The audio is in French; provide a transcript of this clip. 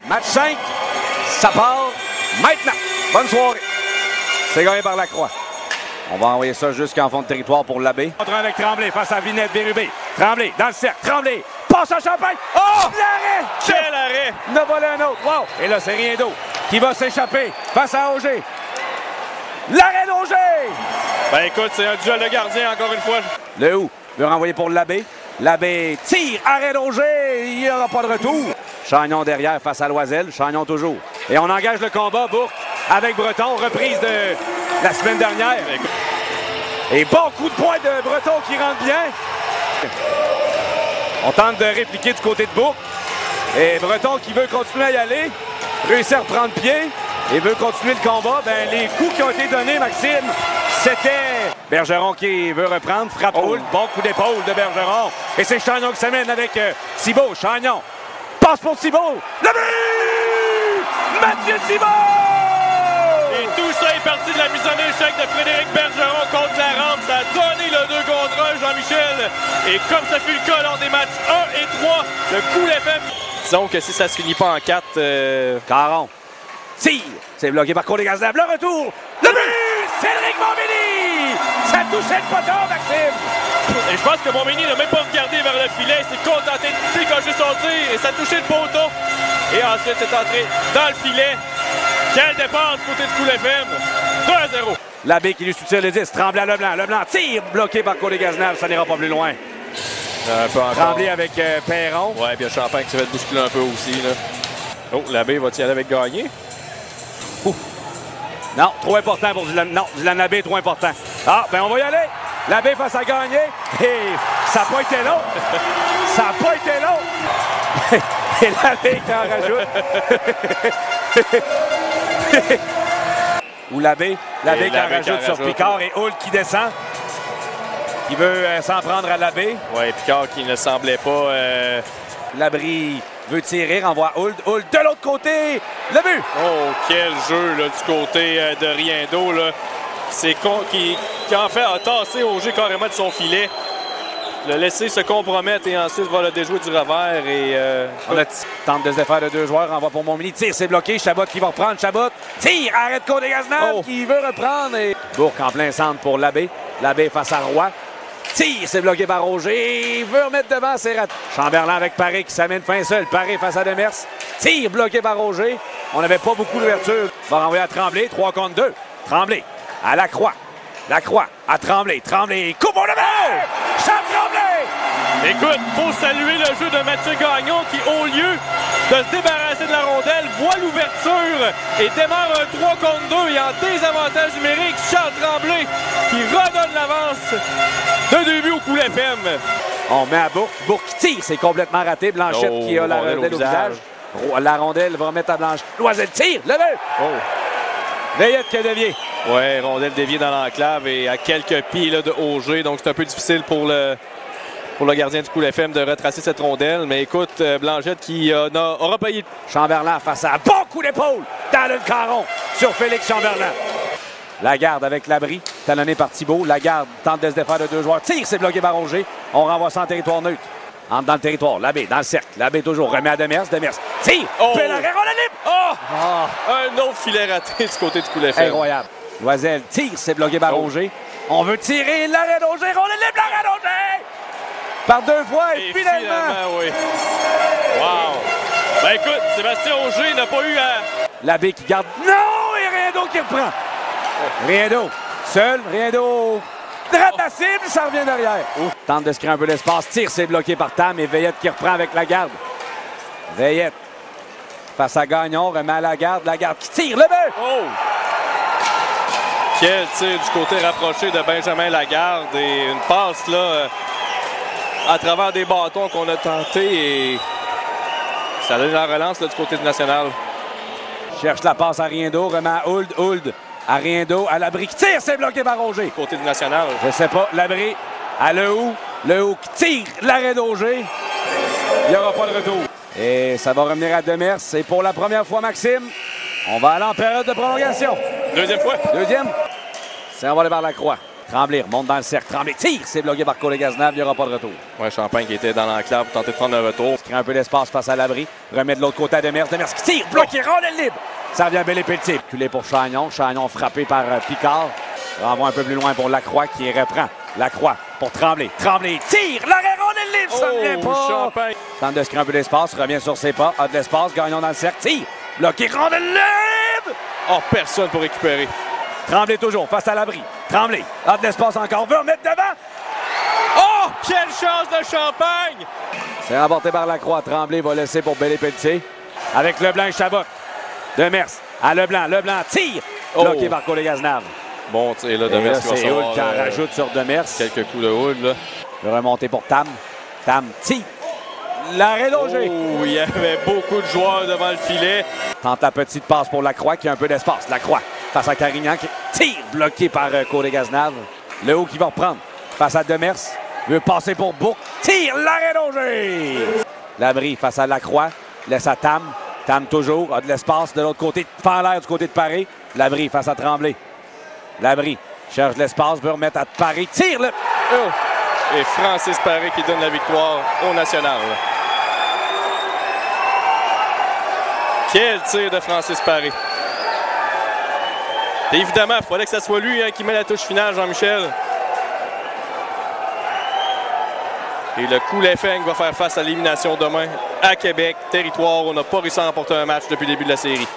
Match 5, ça part maintenant. Bonne soirée. C'est gagné par Lacroix. On va envoyer ça jusqu'en fond de territoire pour l'abbé. Contre avec Tremblay face à Vinette Bérubé. Tremblay dans le cercle. Tremblay passe à Champagne. Oh! L'arrêt! Quel arrêt! Ne volé un autre. Wow! Et là, c'est Riendo qui va s'échapper face à Auger. L'arrêt d'Auger! Ben écoute, c'est un duel de gardien encore une fois. Le Hou veut renvoyer pour l'abbé. L'abbé tire. Arrêt d'Auger. Il n'y aura pas de retour. Chagnon derrière face à Loisel. Chagnon toujours. Et on engage le combat. Bourque avec Breton. Reprise de la semaine dernière. Et bon coup de poing de Breton qui rentre bien. On tente de répliquer du côté de Bourque. Et Breton qui veut continuer à y aller. Réussit à reprendre pied. Et veut continuer le combat. Ben, les coups qui ont été donnés, Maxime, c'était Bergeron qui veut reprendre. Frappe roule. Bon coup d'épaule de Bergeron. Et c'est Chagnon qui s'amène avec Thibault. Chagnon passe pour Thibault. Le but! Mathieu Thibault! Et tout ça est parti de la mise en échec de Frédéric Bergeron contre la rampe. Ça a donné le 2 contre 1, Jean-Michel. Et comme ça fut le cas lors des matchs 1 et 3, le Cool FM. Disons que si ça se finit pas en 4... Caron tire. C'est bloqué par Côté-Gazelle. Le retour. Le but! Cédric Montminy! Ça touchait le poteau, Maxime! Et je pense que Montminy n'a même pas regardé vers le filet. Il s'est contenté de décocher son tir et ça a touché le poteau. Et ensuite, c'est entré dans le filet. Quel départ du côté de Cool FM. 2-0. L'abbé qui lui soutient le 10. Tremblay à Leblanc. Leblanc tire. Bloqué par Côté-Gazelle. Ça n'ira pas plus loin. Un peu encore. Tremblay avec Perron. Ouais, bien Champagne qui se fait bousculer un peu aussi. Là. Oh, l'abbé va-t-il aller avec Gagné? Non, trop important pour Dylan. Non, Dylan Abbé est trop important. Ah, ben on va y aller. L'abbé face à Gagné. Et ça n'a pas été long. Ça n'a pas été long. Et l'abbé qui en rajoute. Ou l'abbé qui en rajoute sur Picard et Hoult qui descend. Qui veut s'en prendre à l'abbé. Oui, Picard qui ne semblait pas... L'abri veut tirer, renvoie Hoult. Hoult de l'autre côté. Le but! Oh, quel jeu là, du côté de Riendo. C'est qui en fait a tassé Auger carrément de son filet. Le laisser se compromettre et ensuite va le déjouer du revers. Et, on a tente de se défaire de 2 joueurs. Renvoie pour Montminy. Tire, c'est bloqué. Chabot qui va reprendre. Chabot tire. Arrête Côté-Gazelle qui veut reprendre. Et Bourque en plein centre pour l'abbé. L'abbé face à Roy. Tire, c'est bloqué par Auger. Il veut remettre devant, c'est raté. Chamberlain avec Paré qui s'amène fin seul. Paré face à Demers. Tire, bloqué par Auger. On n'avait pas beaucoup d'ouverture. Va renvoyer à Tremblay. 3 contre 2. Tremblay à Lacroix. Lacroix à Tremblay. Tremblay coupe au lever. Charles Tremblay. Écoute, faut saluer le jeu de Mathieu Gagnon qui, au lieu de se débarrasser de la rondelle, voit l'ouverture et démarre un 3 contre 2 et en désavantage numérique, Charles Tremblay qui redonne l'avance de début au Cool FM. On met à Bourque. Bourque tire, c'est complètement raté. Blanchette qui a la rondelle au visage. La rondelle va remettre à Blanchette. Loisel tire, le but! Oh. Veillette qui a dévié. Oui, rondelle déviée dans l'enclave et à quelques pieds là, de Auger, donc c'est un peu difficile pour le gardien du Cool FM de retracer cette rondelle. Mais écoute, Blanchette qui aura payé. Chamberlain face à un bon coup d'épaule dans le caron sur Félix Chamberlain. Lagarde avec l'abri, talonné par Thibault. Lagarde tente de se défaire de 2 joueurs. Tire, c'est bloqué par Auger. On renvoie ça en territoire neutre. Entre dans le territoire. L'abbé dans le cercle. L'abbé toujours remet à Demers. Demers tire. Oh! Fait l'arrêt, on la libre. Oh! Un autre filet raté du côté du Cool FM. Incroyable. Loisel tire, c'est bloqué par Auger. On veut tirer l'arrêt d'Auger. On la libre, l'arrêt d'Auger. Par 2 fois et finalement. Oui. Wow! Ben écoute, Sébastien Auger n'a pas eu à... L'abbé qui garde. Non! Et Riendo qui reprend. Riendo. Seul. Riendo. Drate la cible, ça revient derrière. Tente de se créer un peu d'espace. Tire, c'est bloqué par Tam. Et Veillette qui reprend avec Lagarde. Veillette. Face à Gagnon, remet à Lagarde. Lagarde qui tire le but. Oh! Quel tir du côté rapproché de Benjamin Lagarde. Et une passe là... à travers des bâtons qu'on a tenté et ça donne la relance là, du côté du national. Cherche la passe à Riendo, remet à Hould. Hould à Riendo, à l'abri qui tire, c'est bloqué par Auger. Côté du national. Je sais pas, l'abri à Le Hou qui tire l'arrêt d'Auger. Il n'y aura pas de retour. Et ça va revenir à Demers. Et pour la première fois, Maxime, on va aller en période de prolongation. Deuxième fois. Deuxième. C'est envolé par Lacroix. Tremblay remonte dans le cercle. Tremblay tire. C'est bloqué par Côté-Cazenave. Il n'y aura pas de retour. Ouais, Champagne qui était dans l'enclave pour tenter de prendre le retour. Il crée un peu d'espace face à l'abri. Remet de l'autre côté à Demers. Demers qui tire. Bloqué. Rondelle libre. Ça revient Bellépeltier. Culé pour Chagnon. Chagnon frappé par Picard. Renvoie un peu plus loin pour Lacroix qui reprend. Lacroix pour Tremblay. Tremblay tire. L'arrêt rondelle libre. Ça ne vient pas. Champagne. Tente de se créer un peu d'espace. Revient sur ses pas. A de l'espace. Gagnon dans le cercle. Tire. Bloqué. Rondelle libre. Oh, personne pour récupérer. Tremblay toujours face à l'abri. Tremblay a de l'espace encore. Veut remettre devant. Oh, quelle chance de Champagne. C'est remporté par Lacroix. Tremblay va laisser pour Bellépeltier. Avec Leblanc et Chabot. Demers à Leblanc. Leblanc tire. Bloqué par Côté-Cazenave. Bon tir là, Demers qui va c'est Houle recevoir, qui en rajoute sur Demers. quelques coups de Houle là. Il va remonter pour Tam. Tam tire. L'arrêt logé. Oh, il y avait beaucoup de joueurs devant le filet. Tente la petite passe pour Lacroix qui a un peu d'espace. Lacroix face à Carignan qui tire. Bloqué par Côté-Cazenave. Le haut qui va reprendre face à Demers. Veut passer pour Bourque. Tire. L'arrêt logé. Labrie face à Lacroix. Laisse à Tam. Tam toujours. A de l'espace de l'autre côté. Fend l'air du côté de Paris. Labrie face à Tremblay. Labrie cherche l'espace. Veut remettre à Paris. Tire. Le... Oh. Et Francis Paré qui donne la victoire au national. Quel tir de Francis Paré. Et évidemment, il fallait que ce soit lui qui met la touche finale, Jean-Michel. Et le coup Lefeng va faire face à l'élimination demain à Québec, territoire où on n'a pas réussi à remporter un match depuis le début de la série.